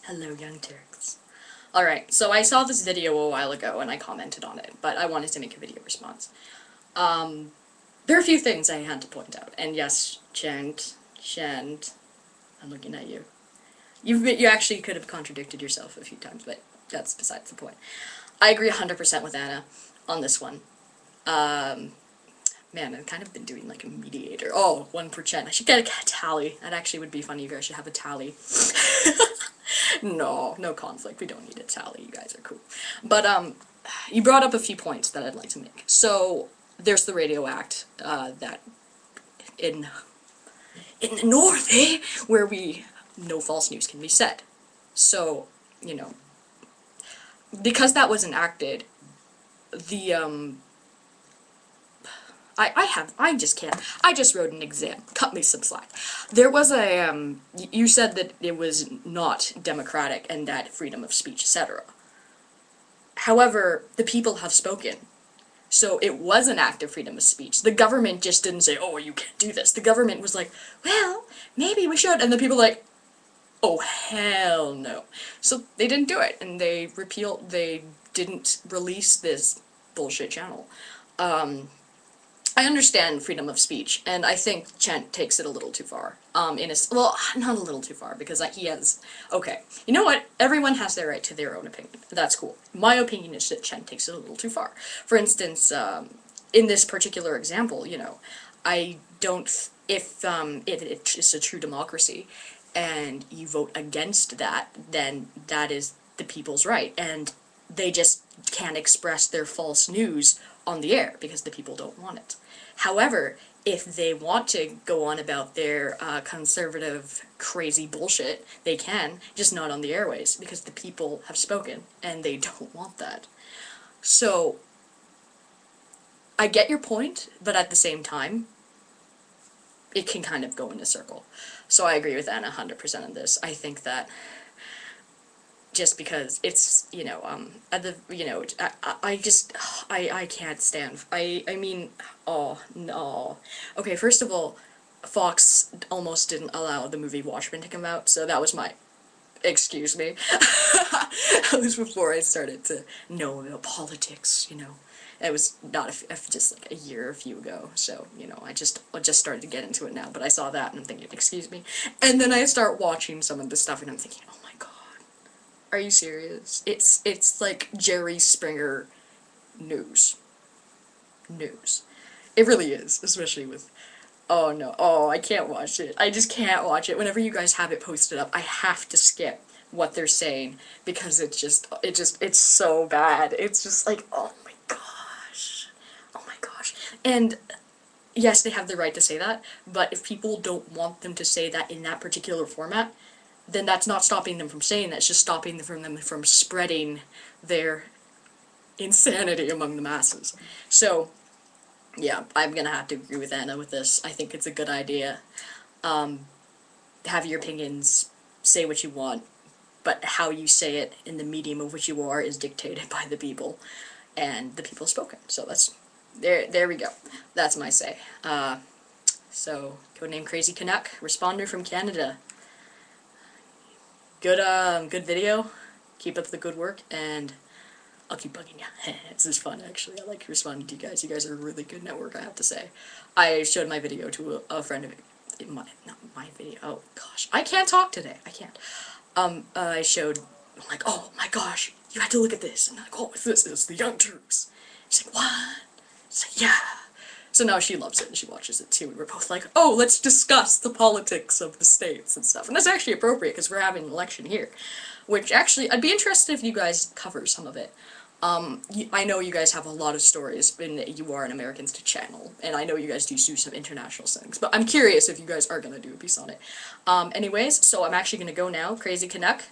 Hello, young Turks. Alright, so I saw this video a while ago and I commented on it, but I wanted to make a video response. There are a few things I had to point out, and yes, Cenks, I'm looking at you. You actually could have contradicted yourself a few times, but that's besides the point. I agree 100% with Anna on this one. Man, I've kind of been doing like a mediator. Oh, 1%. I should get a tally. That actually would be funny. You guys should have a tally. No conflict. We don't need a tally. You guys are cool. But, you brought up a few points that I'd like to make. So, there's the Radio Act, that in the North, where no false news can be said. So, you know, because that was enacted, the, I just can't. I just wrote an exam. Cut me some slack. There was a, you said that it was not democratic and that freedom of speech, etc. However, the people have spoken. So it was an act of freedom of speech. The government just didn't say, oh, you can't do this. The government was like, well, maybe we should. And the people were like, oh, hell no. So they didn't do it. And they didn't release this bullshit channel. I understand freedom of speech, and I think Cenks takes it a little too far. Well, not a little too far, because he has... Okay, you know what? Everyone has their right to their own opinion. That's cool. My opinion is that Cenks takes it a little too far. For instance, in this particular example, you know, I don't... If it's a true democracy, and you vote against that, then that is the people's right, and they just can't express their false news on the air, because the people don't want it. However, if they want to go on about their conservative, crazy bullshit, they can, just not on the airways, because the people have spoken, and they don't want that. So, I get your point, but at the same time, it can kind of go in a circle. So I agree with Anna 100% on this. I think that just because it's, you know, I can't stand, I mean, oh, no. Okay, first of all, Fox almost didn't allow the movie Watchmen to come out, so that was my, excuse me. That was before I started to know about politics, you know. It was not just like a year or a few ago, so, you know, I just started to get into it now, but I saw that and I'm thinking, excuse me. And then I start watching some of this stuff and I'm thinking, oh my god. Are you serious? It's like Jerry Springer news. It really is, especially with, oh no, oh, I can't watch it. I just can't watch it. Whenever you guys have it posted up, I have to skip what they're saying, because it's so bad. It's just like, oh my gosh. Oh my gosh. And yes, they have the right to say that, but if people don't want them to say that in that particular format, then that's not stopping them from saying that, it's just stopping them from spreading their insanity among the masses. So, yeah, I'm gonna have to agree with Anna with this. I think it's a good idea. Have your opinions, say what you want, but how you say it in the medium of which you are is dictated by the people, and the people spoken. So that's, there we go. That's my say. So, codename Crazy Canuck, responder from Canada. Good video. Keep up the good work, and I'll keep bugging you. This is fun, actually. I like responding to you guys. You guys are a really good network, I have to say. I showed my video to a friend of not my video. Oh gosh, I can't talk today. I can't. I showed. I'm like, oh my gosh, you have to look at this. And I'm like, oh, what's this? It's the Young Turks. She's like, what? It's like, yeah. So now she loves it and she watches it too. We're both like, oh, let's discuss the politics of the states and stuff. And that's actually appropriate because we're having an election here. Which actually, I'd be interested if you guys cover some of it. I know you guys have a lot of stories, and you are an Americans to channel, and I know you guys do some international things, but I'm curious if you guys are gonna do a piece on it. Anyways, so I'm actually gonna go now. Crazy Canuck,